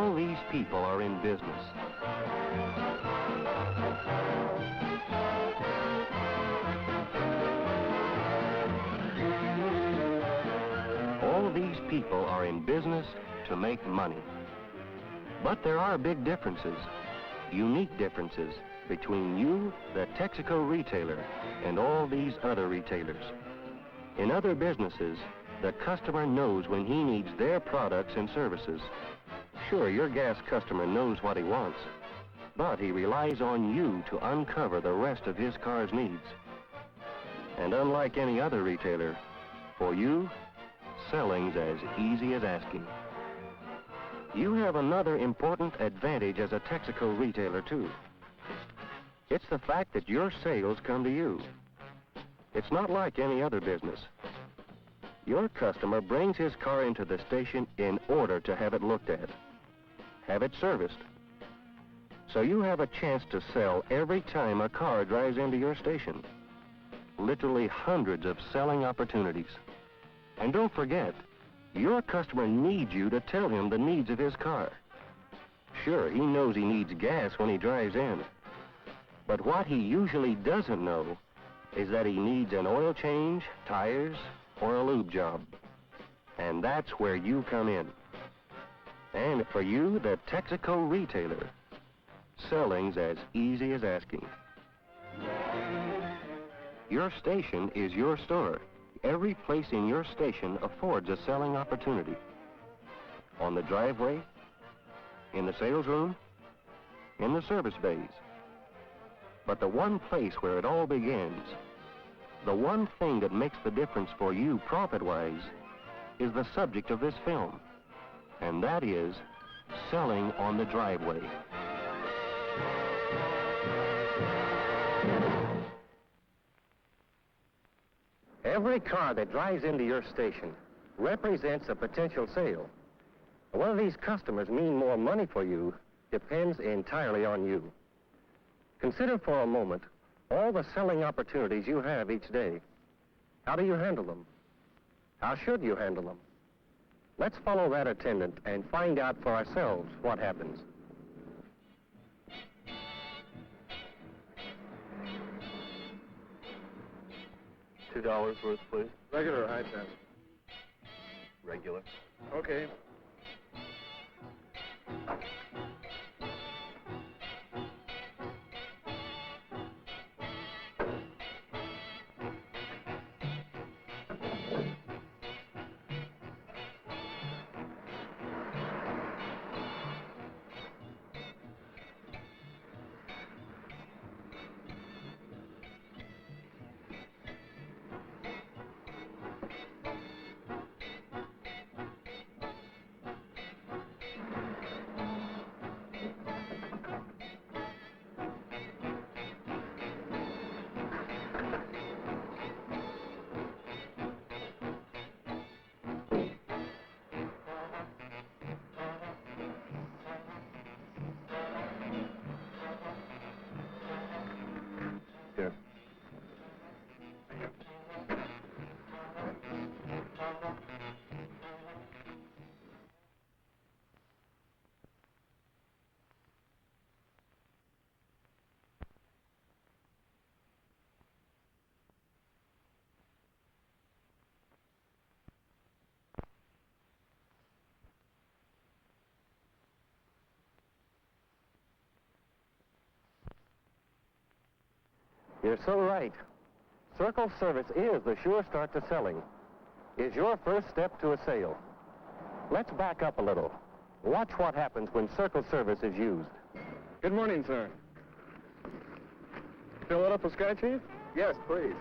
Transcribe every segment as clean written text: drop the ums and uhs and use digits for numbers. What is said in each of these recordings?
All these people are in business. All these people are in business to make money. But there are big differences, unique differences, between you, the Texaco retailer, and all these other retailers. In other businesses, the customer knows when he needs their products and services. Sure, your gas customer knows what he wants, but he relies on you to uncover the rest of his car's needs. And unlike any other retailer, for you, selling's as easy as asking. You have another important advantage as a Texaco retailer, too. It's the fact that your sales come to you. It's not like any other business. Your customer brings his car into the station in order to have it looked at, have it serviced. So you have a chance to sell every time a car drives into your station. Literally hundreds of selling opportunities. And don't forget, your customer needs you to tell him the needs of his car. Sure, he knows he needs gas when he drives in. But what he usually doesn't know is that he needs an oil change, tires, or a lube job. And that's where you come in. And for you, the Texaco retailer, selling's as easy as asking. Your station is your store. Every place in your station affords a selling opportunity. On the driveway, in the sales room, in the service bays. But the one place where it all begins, the one thing that makes the difference for you profit-wise, is the subject of this film. And that is selling on the driveway. Every car that drives into your station represents a potential sale. Whether these customers mean more money for you depends entirely on you. Consider for a moment all the selling opportunities you have each day. How do you handle them? How should you handle them? Let's follow that attendant and find out for ourselves what happens. $2 worth, please. Regular or high test? Regular. Okay. Here. You're so right. Circle Service is the sure start to selling. Is your first step to a sale. Let's back up a little. Watch what happens when Circle Service is used. Good morning, sir. Fill it up with Sky Chief? Yes, please.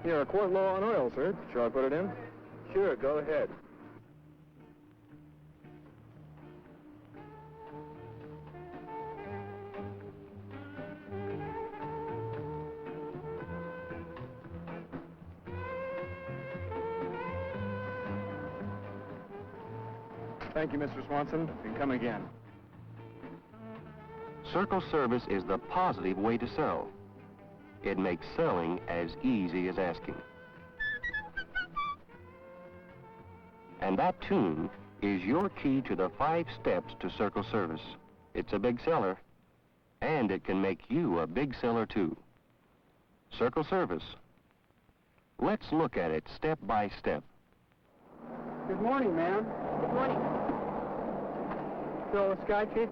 You're a quart low on oil, sir. Shall I put it in? Sure, go ahead. Thank you, Mr. Swanson. You can come again. Circle Service is the positive way to sell. It makes selling as easy as asking. And that tune is your key to the 5 steps to Circle Service. It's a big seller, and it can make you a big seller too. Circle Service. Let's look at it step by step. Good morning, ma'am. Good morning. Fill the sky, Chief?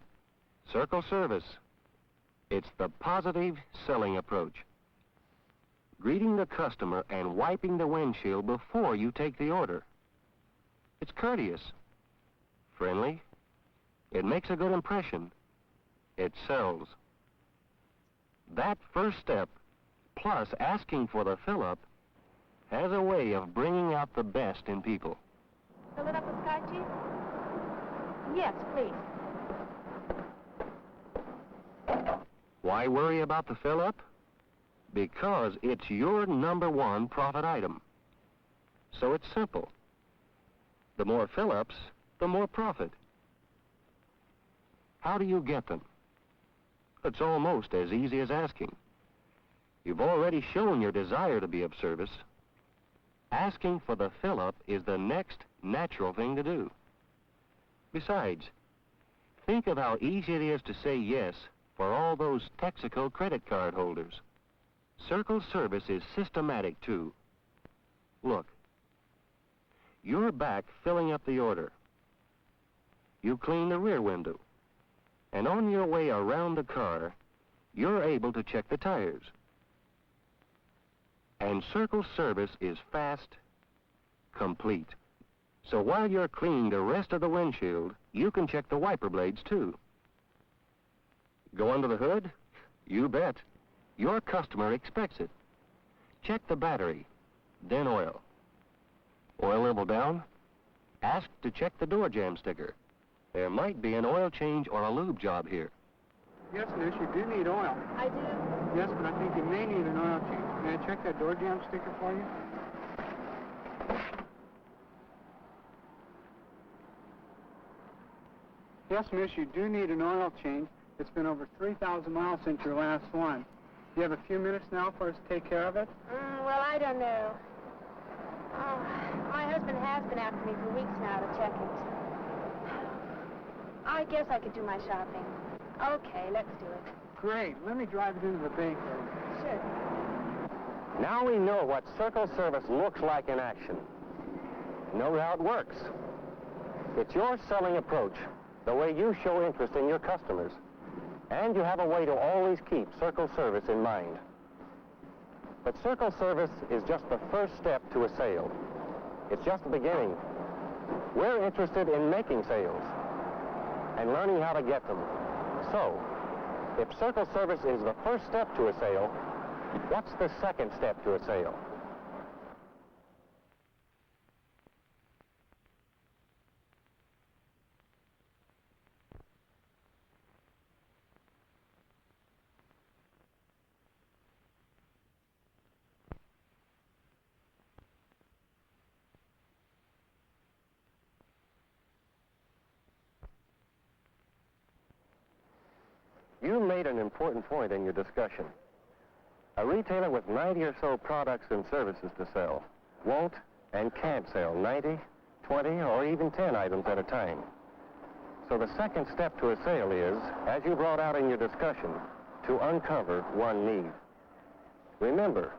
Circle Service. It's the positive selling approach. Greeting the customer and wiping the windshield before you take the order. It's courteous, friendly. It makes a good impression. It sells. That first step, plus asking for the fill-up, has a way of bringing out the best in people. Fill it up with Sky, Chief? Yes, please. Why worry about the fill-up? Because it's your #1 profit item. So it's simple. The more fill-ups, the more profit. How do you get them? It's almost as easy as asking. You've already shown your desire to be of service. Asking for the fill-up is the next natural thing to do. Besides, think of how easy it is to say yes for all those Texaco credit card holders. Circle Service is systematic, too. Look, you're back filling up the order. You clean the rear window, and on your way around the car, you're able to check the tires. And Circle Service is fast, complete. So while you're cleaning the rest of the windshield, you can check the wiper blades, too. Go under the hood? You bet. Your customer expects it. Check the battery, then oil. Oil level down? Ask to check the door jamb sticker. There might be an oil change or a lube job here. Yes, miss, you do need oil. I do. Yes, but I think you may need an oil change. May I check that door jamb sticker for you? Yes, miss, you do need an oil change. It's been over 3,000 miles since your last one. You have a few minutes now for us to take care of it? Well, I don't know. Oh, my husband has been after me for weeks now to check it. I guess I could do my shopping. Okay, let's do it. Great. Let me drive it into the bank. Sure. Now we know what Circle Service looks like in action. Know how it works. It's your selling approach, the way you show interest in your customers. And you have a way to always keep Circle Service in mind. But Circle Service is just the first step to a sale. It's just the beginning. We're interested in making sales and learning how to get them. So, if Circle Service is the first step to a sale, what's the second step to a sale? You made an important point in your discussion. A retailer with 90 or so products and services to sell won't and can't sell 90, 20, or even 10 items at a time. So the second step to a sale is, as you brought out in your discussion, to uncover one need. Remember,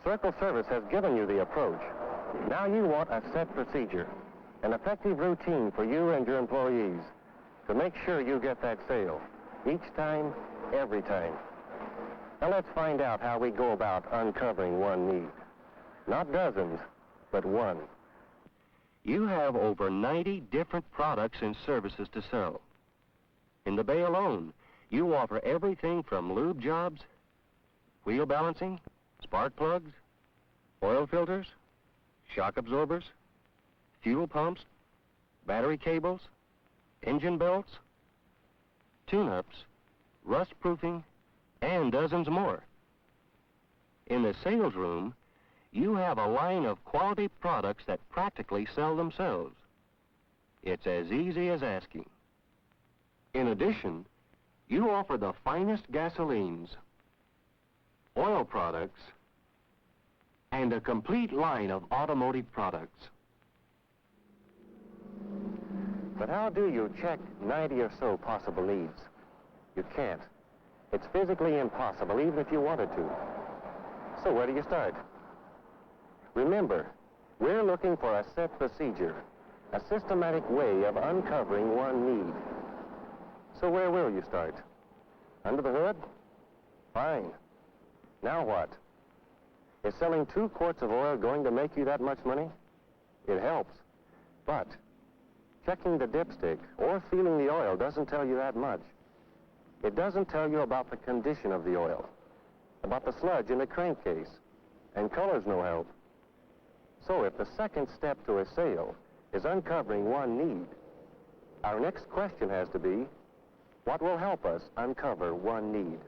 Circle Service has given you the approach. Now you want a set procedure, an effective routine for you and your employees to make sure you get that sale. Each time, every time. Now let's find out how we go about uncovering one need. Not dozens, but one. You have over 90 different products and services to sell. In the bay alone, you offer everything from lube jobs, wheel balancing, spark plugs, oil filters, shock absorbers, fuel pumps, battery cables, engine belts, tune-ups, rust-proofing, and dozens more. In the sales room, you have a line of quality products that practically sell themselves. It's as easy as asking. In addition, you offer the finest gasolines, oil products, and a complete line of automotive products. But how do you check 90 or so possible needs? You can't. It's physically impossible, even if you wanted to. So where do you start? Remember, we're looking for a set procedure, a systematic way of uncovering one need. So where will you start? Under the hood? Fine. Now what? Is selling 2 quarts of oil going to make you that much money? It helps. But checking the dipstick or feeling the oil doesn't tell you that much. It doesn't tell you about the condition of the oil, about the sludge in the crankcase, and color's no help. So if the second step to a sale is uncovering one need, our next question has to be, what will help us uncover one need?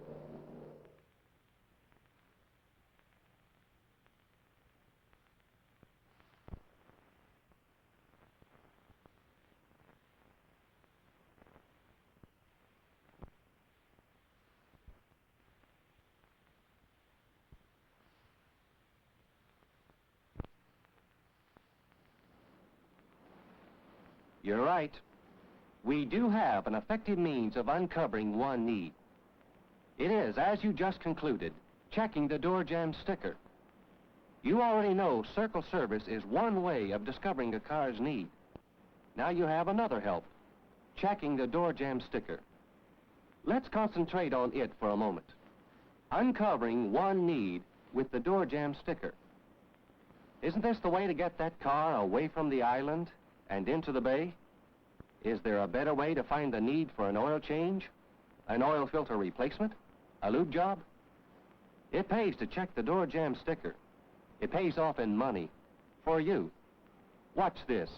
You're right. We do have an effective means of uncovering one need. It is, as you just concluded, checking the door jamb sticker. You already know Circle Service is one way of discovering a car's need. Now you have another help, checking the door jamb sticker. Let's concentrate on it for a moment. Uncovering one need with the door jamb sticker. Isn't this the way to get that car away from the island and into the bay? Is there a better way to find the need for an oil change, an oil filter replacement, a lube job? It pays to check the door jamb sticker. It pays off in money for you. Watch this.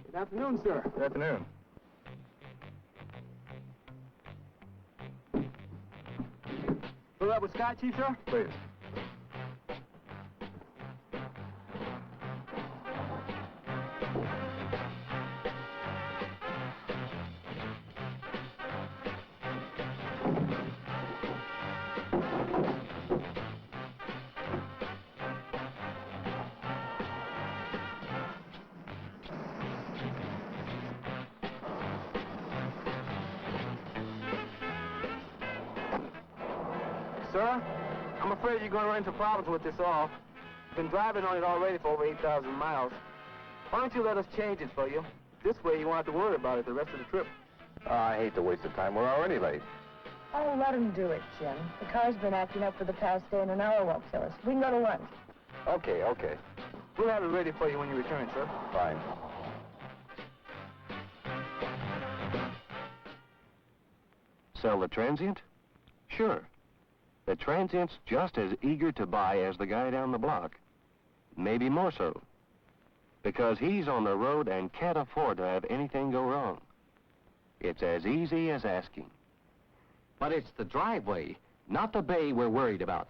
Good afternoon, sir. Good afternoon. Fill that with Scotch, Chief, sir? Please. Sir, I'm afraid you're going to run into problems with this off. You've been driving on it already for over 8,000 miles. Why don't you let us change it for you? This way you won't have to worry about it the rest of the trip. I hate to waste the time. We're already late. Oh, let him do it, Jim. The car's been acting up for the past day, and an hour won't kill us. We can go to lunch. Okay, okay. We'll have it ready for you when you return, sir. Fine. Sell the transient? Sure. The transient's just as eager to buy as the guy down the block. Maybe more so. Because he's on the road and can't afford to have anything go wrong. It's as easy as asking. But it's the driveway, not the bay we're worried about.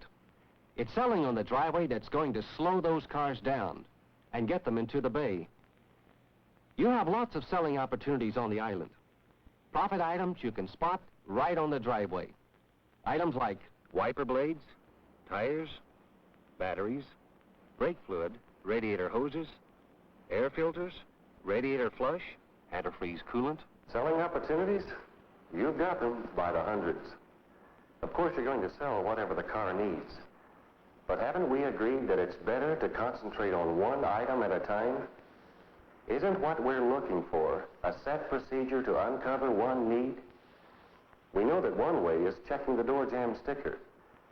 It's selling on the driveway that's going to slow those cars down and get them into the bay. You have lots of selling opportunities on the island. Profit items you can spot right on the driveway. Items like wiper blades, tires, batteries, brake fluid, radiator hoses, air filters, radiator flush, antifreeze coolant. Selling opportunities? You've got them by the hundreds. Of course, you're going to sell whatever the car needs. But haven't we agreed that it's better to concentrate on one item at a time? Isn't what we're looking for a set procedure to uncover one need? We know that one way is checking the door jamb sticker,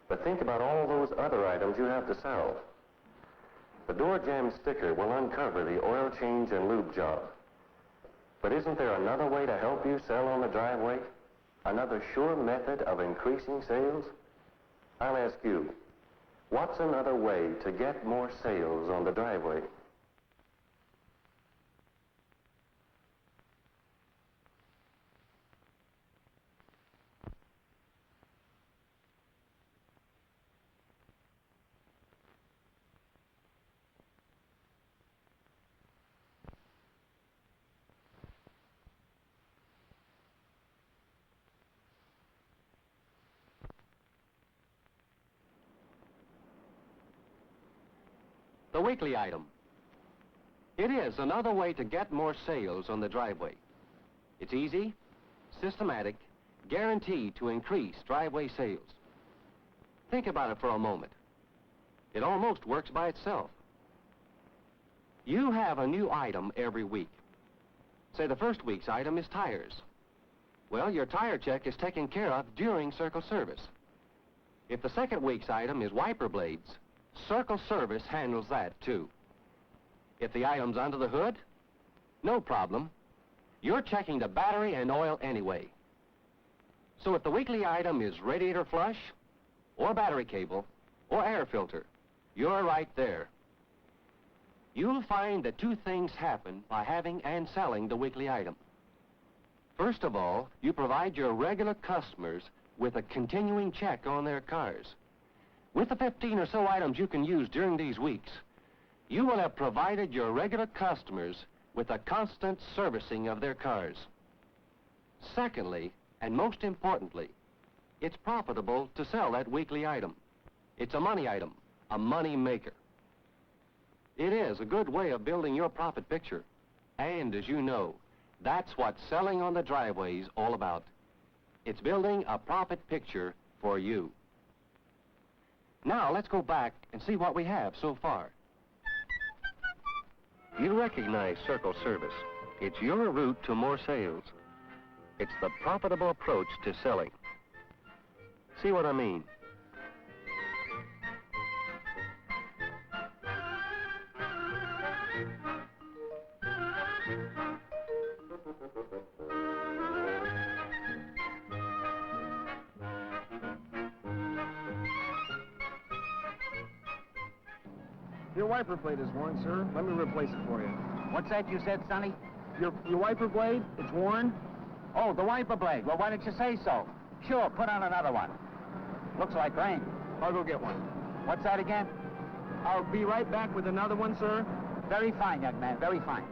but think about all those other items you have to sell. The door jamb sticker will uncover the oil change and lube job. But isn't there another way to help you sell on the driveway? Another sure method of increasing sales? I'll ask you, what's another way to get more sales on the driveway? The weekly item. It is another way to get more sales on the driveway. It's easy, systematic, guaranteed to increase driveway sales. Think about it for a moment. It almost works by itself. You have a new item every week. Say the first week's item is tires. Well, your tire check is taken care of during Circle Service. If the second week's item is wiper blades, Circle Service handles that, too. If the item's under the hood, no problem. You're checking the battery and oil anyway. So if the weekly item is radiator flush, or battery cable, or air filter, you're right there. You'll find that two things happen by having and selling the weekly item. First of all, you provide your regular customers with a continuing check on their cars. With the 15 or so items you can use during these weeks, you will have provided your regular customers with a constant servicing of their cars. Secondly, and most importantly, it's profitable to sell that weekly item. It's a money item, a money maker. It is a good way of building your profit picture. And as you know, that's what selling on the driveway is all about. It's building a profit picture for you. Now, let's go back and see what we have so far. You recognize Circle Service. It's your route to more sales. It's the profitable approach to selling. See what I mean? Your wiper blade is worn, sir. Let me replace it for you. What's that you said, Sonny? Your wiper blade, it's worn. Oh, the wiper blade. Well, why didn't you say so? Sure, put on another one. Looks like rain. I'll go get one. What's that again? I'll be right back with another one, sir. Very fine, young man, very fine.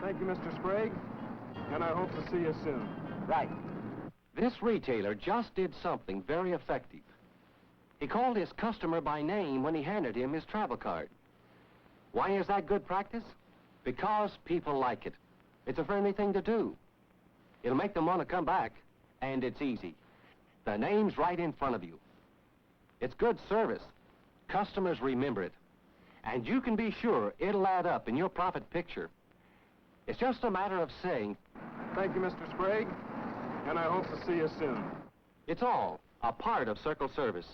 Thank you, Mr. Sprague, and I hope to see you soon. Right. This retailer just did something very effective. He called his customer by name when he handed him his travel card. Why is that good practice? Because people like it. It's a friendly thing to do. It'll make them want to come back, and it's easy. The name's right in front of you. It's good service. Customers remember it. And you can be sure it'll add up in your profit picture. It's just a matter of saying, Thank you, Mr. Sprague, and I hope to see you soon. it's all a part of Circle Service.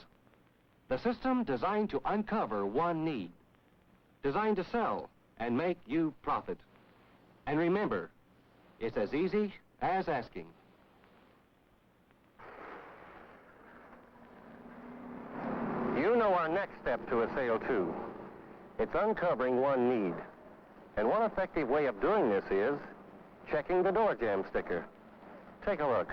The system designed to uncover one need, designed to sell and make you profit. And remember, it's as easy as asking. You know our next step to a sale, too. It's uncovering one need. And one effective way of doing this is checking the door jamb sticker. Take a look.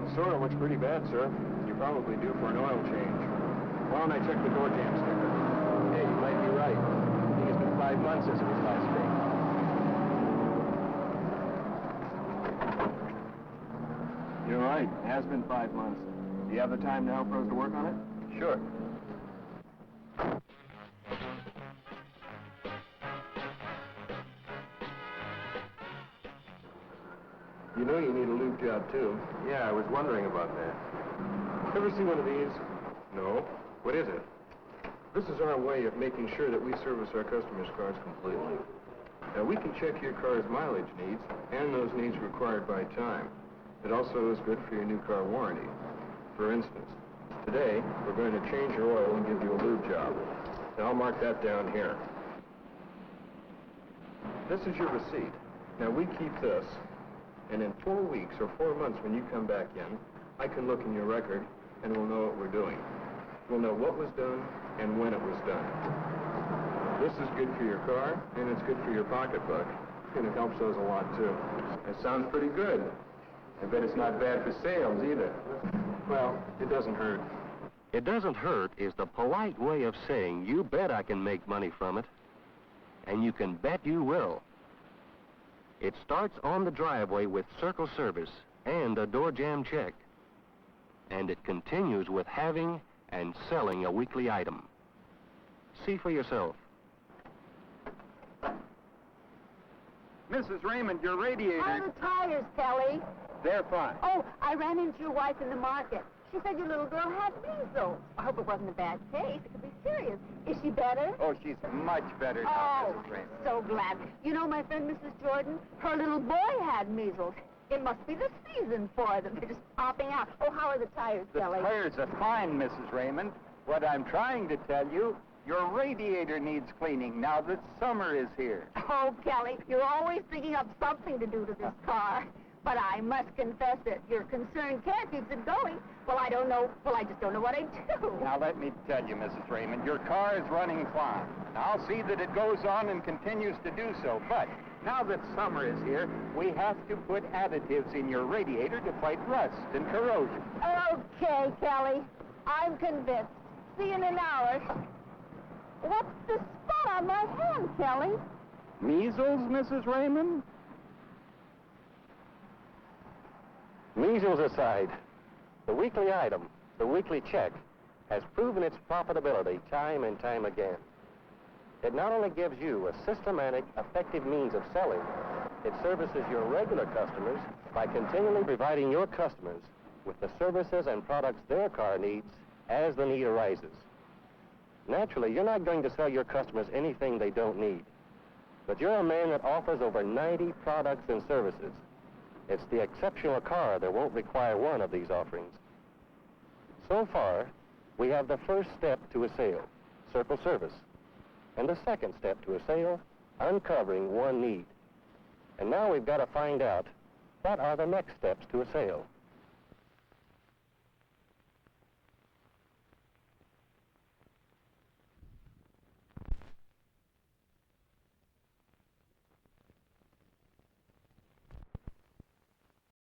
The soil looks pretty bad, sir. You're probably due for an oil change. Why don't I check the door jamb sticker? Hey, you might be right. I think it's been 5 months since it was last fixed. You're right. It has been 5 months. Do you have the time now for us to work on it? Sure. You know you need a lube job, too. Yeah, I was wondering about that. Ever see one of these? No? What is it? This is our way of making sure that we service our customers' cars completely. Now, we can check your car's mileage needs and those needs required by time. It also is good for your new car warranty. For instance, today, we're going to change your oil and give you a lube job. Now, I'll mark that down here. This is your receipt. Now, we keep this, and in 4 weeks or 4 months when you come back in, I can look in your record, and we'll know what we're doing. We'll know what was done and when it was done. This is good for your car, and it's good for your pocketbook, and it helps us a lot, too. That sounds pretty good. I bet it's not bad for sales, either. Well, it doesn't hurt. It doesn't hurt is the polite way of saying you bet I can make money from it, and you can bet you will. It starts on the driveway with Circle Service and a door jam check, and it continues with having and selling a weekly item. See for yourself. Mrs. Raymond, your radiator... How are the tires, Kelly? They're fine. Oh, I ran into your wife in the market. She said your little girl had measles. I hope it wasn't a bad case. It could be serious. Is she better? Oh, she's much better now, Oh, Mrs. Raymond. so glad. You know my friend Mrs. Jordan? Her little boy had measles. It must be the season for them. They're just popping out. Oh, how are the tires, The Kelly? tires are fine, Mrs. Raymond. What I'm trying to tell you, your radiator needs cleaning now that summer is here. Oh, Kelly, you're always thinking of something to do to this car. But I must confess that your concern can't keep it going. Well, I don't know. Well, I just don't know what I do. Now, let me tell you, Mrs. Raymond, your car is running fine. Now, I'll see that it goes on and continues to do so. But now that summer is here, we have to put additives in your radiator to fight rust and corrosion. Okay, Kelly. I'm convinced. See you in an hour. What's the spot on my hand, Kelly? Measles, Mrs. Raymond? Measles aside, the weekly item, the weekly check, has proven its profitability time and time again. It not only gives you a systematic, effective means of selling, it services your regular customers by continually providing your customers with the services and products their car needs as the need arises. Naturally, you're not going to sell your customers anything they don't need, but you're a man that offers over 90 products and services. It's the exceptional car that won't require one of these offerings. So far, we have the first step to a sale, Circle Service, and the second step to a sale, uncovering one need. And now we've got to find out what are the next steps to a sale.